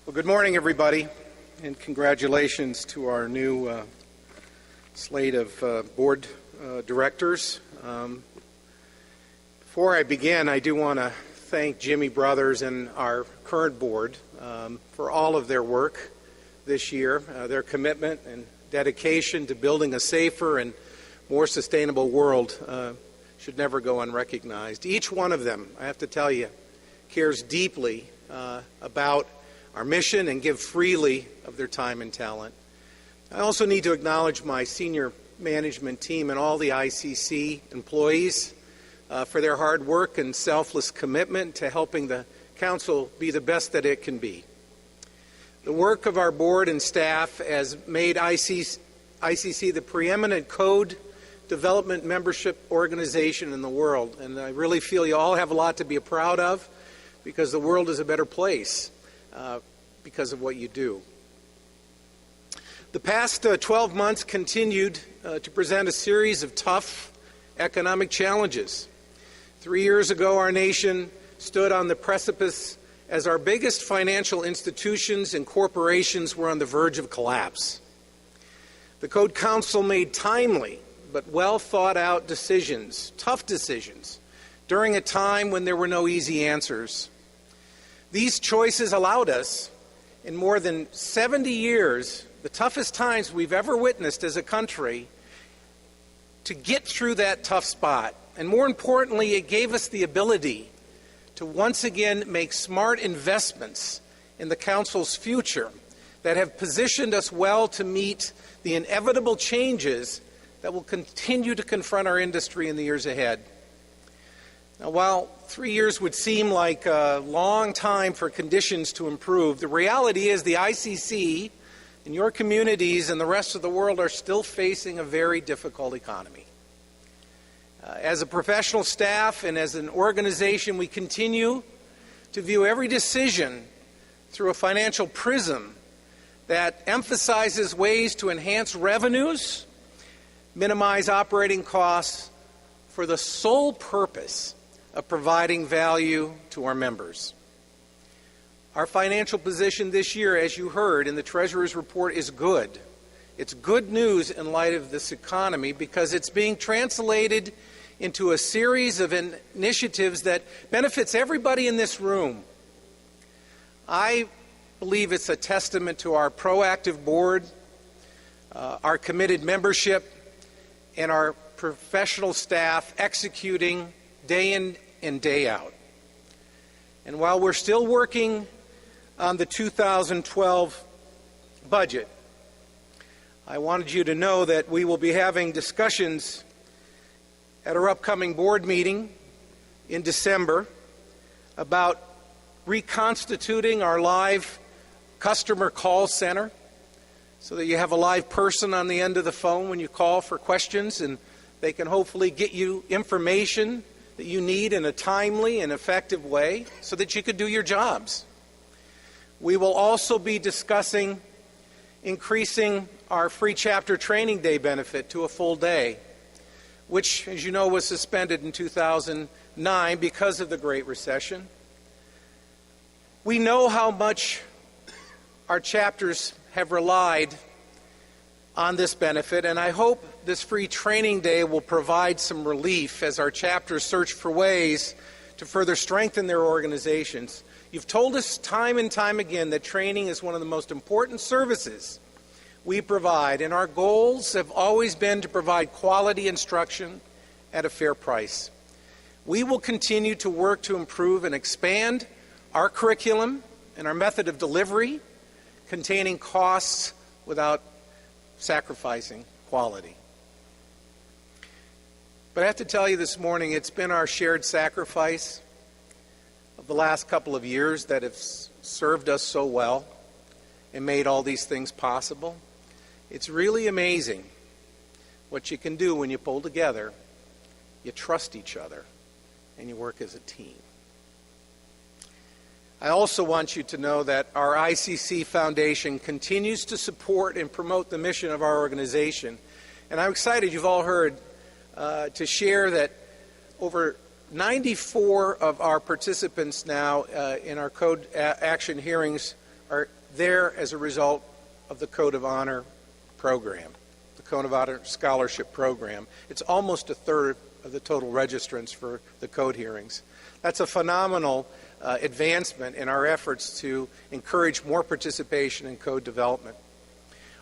Well, good morning, everybody, and congratulations to our new slate of board directors. Before I begin, I do want to thank Jimmy Brothers and our current board for all of their work this year, their commitment and dedication to building a safer and more sustainable world should never go unrecognized. Each one of them, I have to tell you, cares deeply about our mission and give freely of their time and talent. I also need to acknowledge my senior management team and all the ICC employees for their hard work and selfless commitment to helping the Council be the best that it can be. The work of our board and staff has made ICC the preeminent code development membership organization in the world, and I really feel you all have a lot to be proud of because the world is a better place because of what you do. The past 12 months continued to present a series of tough economic challenges. 3 years ago, our nation stood on the precipice as our biggest financial institutions and corporations were on the verge of collapse. The Code Council made timely but well thought out decisions, tough decisions, during a time when there were no easy answers. These choices allowed us, in more than 70 years, the toughest times we've ever witnessed as a country, to get through that tough spot. And more importantly, it gave us the ability to once again make smart investments in the Council's future that have positioned us well to meet the inevitable changes that will continue to confront our industry in the years ahead. Now, while 3 years would seem like a long time for conditions to improve, the reality is the ICC and your communities and the rest of the world are still facing a very difficult economy. As a professional staff and as an organization, we continue to view every decision through a financial prism that emphasizes ways to enhance revenues, minimize operating costs for the sole purpose of providing value to our members. Our financial position this year, as you heard in the Treasurer's report, is good. It's good news in light of this economy because it's being translated into a series of initiatives that benefits everybody in this room. I believe it's a testament to our proactive board, our committed membership, and our professional staff executing day in and day out. And while we're still working on the 2012 budget, I wanted you to know that we will be having discussions at our upcoming board meeting in December about reconstituting our live customer call center so that you have a live person on the end of the phone when you call for questions, and they can hopefully get you information that you need in a timely and effective way so that you could do your jobs. We will also be discussing increasing our free chapter training day benefit to a full day, which, as you know, was suspended in 2009 because of the Great Recession. We know how much our chapters have relied on this benefit, and I hope this free training day will provide some relief as our chapters search for ways to further strengthen their organizations. You've told us time and time again that training is one of the most important services we provide, and our goals have always been to provide quality instruction at a fair price. We will continue to work to improve and expand our curriculum and our method of delivery, containing costs without sacrificing quality. But I have to tell you this morning, it's been our shared sacrifice of the last couple of years that have served us so well and made all these things possible. It's really amazing what you can do when you pull together, you trust each other, and you work as a team. I also want you to know that our ICC Foundation continues to support and promote the mission of our organization. And I'm excited, you've all heard, to share that over 94 of our participants now in our code action hearings are there as a result of the Code of Honor program, the Code of Honor Scholarship Program. It's almost a third of the total registrants for the code hearings. That's a phenomenal advancement in our efforts to encourage more participation in code development.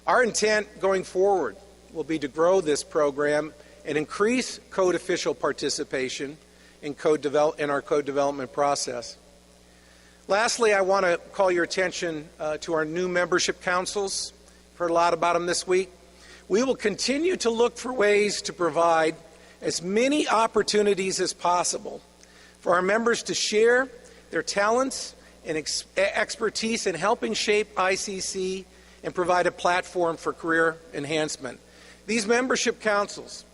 Our intent going forward will be to grow this program and increase code official participation in our code development process. Lastly, I want to call your attention to our new membership councils. You've heard a lot about them this week. We will continue to look for ways to provide as many opportunities as possible for our members to share their talents and expertise in helping shape ICC and provide a platform for career enhancement. These membership councils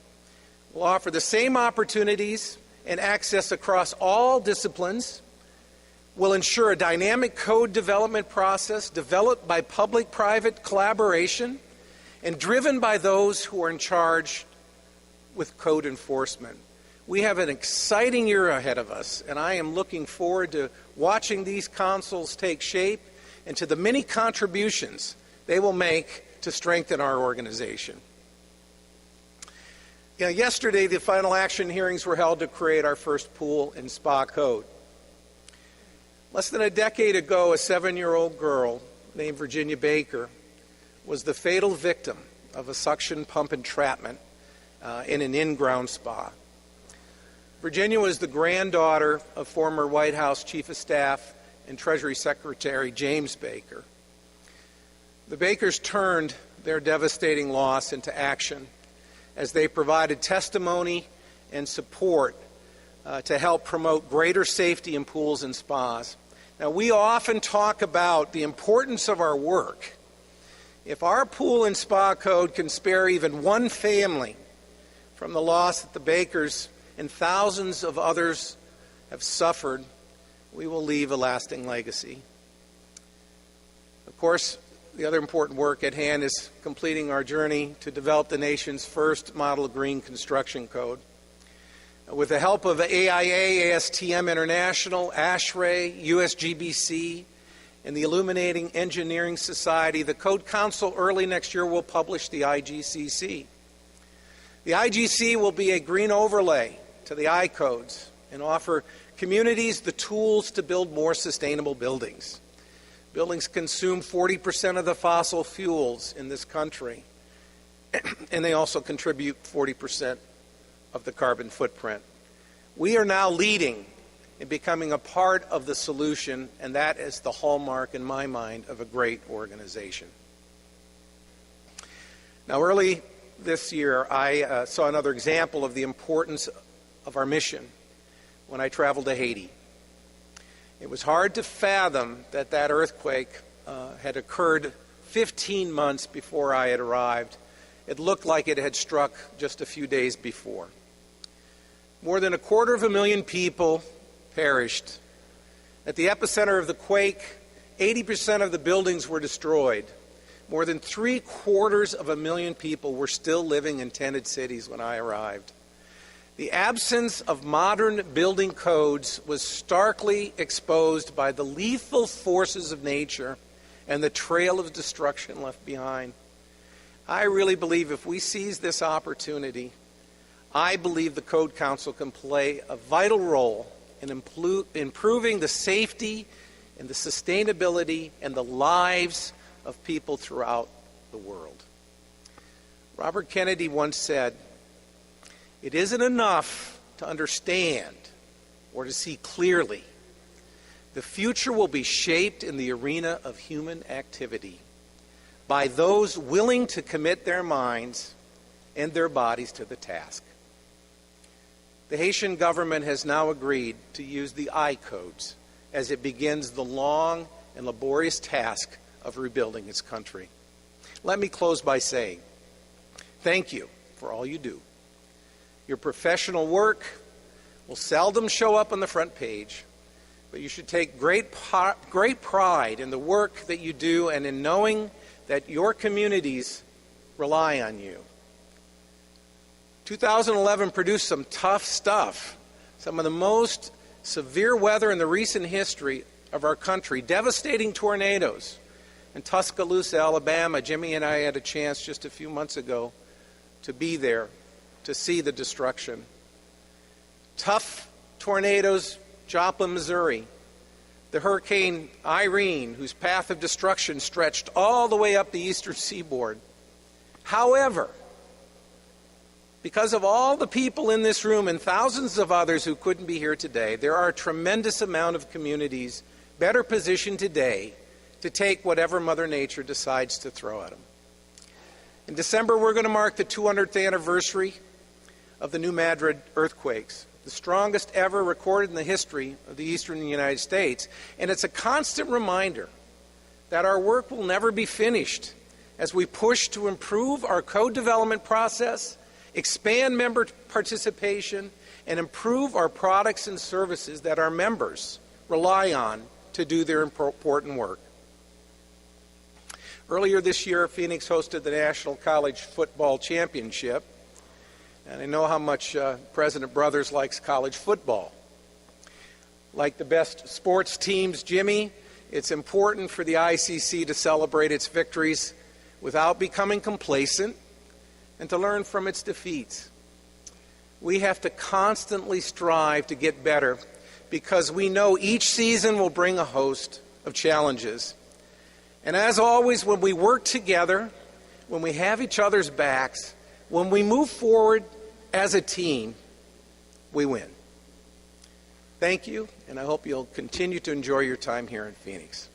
will offer the same opportunities and access across all disciplines, will ensure a dynamic code development process developed by public-private collaboration and driven by those who are in charge with code enforcement. We have an exciting year ahead of us, and I am looking forward to watching these councils take shape and to the many contributions they will make to strengthen our organization. Yesterday, the final action hearings were held to create our first pool and spa code. Less than a decade ago, a 7-year-old girl named Virginia Baker was the fatal victim of a suction pump entrapment in an in-ground spa. Virginia was the granddaughter of former White House Chief of Staff and Treasury Secretary James Baker. The Bakers turned their devastating loss into action as they provided testimony and support to help promote greater safety in pools and spas. Now, we often talk about the importance of our work. If our pool and spa code can spare even one family from the loss that the Bakers and thousands of others have suffered, we will leave a lasting legacy. Of course, the other important work at hand is completing our journey to develop the nation's first model green construction code. With the help of AIA, ASTM International, ASHRAE, USGBC, and the Illuminating Engineering Society, the Code Council early next year will publish the IGCC. The IGC will be a green overlay to the I-codes and offer communities the tools to build more sustainable buildings. Buildings consume 40% of the fossil fuels in this country, and they also contribute 40% of the carbon footprint. We are now leading in becoming a part of the solution, and that is the hallmark, in my mind, of a great organization. Now, early this year, I saw another example of the importance of our mission when I traveled to Haiti. It was hard to fathom that earthquake had occurred 15 months before I had arrived. It looked like it had struck just a few days before. More than 250,000 people perished. At the epicenter of the quake, 80% of the buildings were destroyed. More than 750,000 people were still living in tented cities when I arrived. The absence of modern building codes was starkly exposed by the lethal forces of nature and the trail of destruction left behind. I really believe if we seize this opportunity, I believe the Code Council can play a vital role in improving the safety and the sustainability and the lives of people throughout the world. Robert Kennedy once said, "It isn't enough to understand or to see clearly. The future will be shaped in the arena of human activity by those willing to commit their minds and their bodies to the task." The Haitian government has now agreed to use the I-codes as it begins the long and laborious task of rebuilding its country. Let me close by saying, thank you for all you do. Your professional work will seldom show up on the front page, but you should take great pride in the work that you do and in knowing that your communities rely on you. 2011 produced some tough stuff, some of the most severe weather in the recent history of our country, devastating tornadoes, in Tuscaloosa, Alabama. Jimmy and I had a chance just a few months ago to be there, to see the destruction. Tough tornadoes, Joplin, Missouri. The Hurricane Irene, whose path of destruction stretched all the way up the eastern seaboard. However, because of all the people in this room and thousands of others who couldn't be here today, there are a tremendous amount of communities better positioned today to take whatever Mother Nature decides to throw at them. In December, we're going to mark the 200th anniversary of the new Madrid earthquakes, the strongest ever recorded in the history of the eastern United States. And it's a constant reminder that our work will never be finished as we push to improve our code development process, expand member participation, and improve our products and services that our members rely on to do their important work. Earlier this year, Phoenix hosted the National College Football Championship, and I know how much President Brothers likes college football. Like the best sports teams, Jimmy, it's important for the ICC to celebrate its victories without becoming complacent and to learn from its defeats. We have to constantly strive to get better because we know each season will bring a host of challenges. And as always, when we work together, when we have each other's backs, when we move forward as a team, we win. Thank you, and I hope you'll continue to enjoy your time here in Phoenix.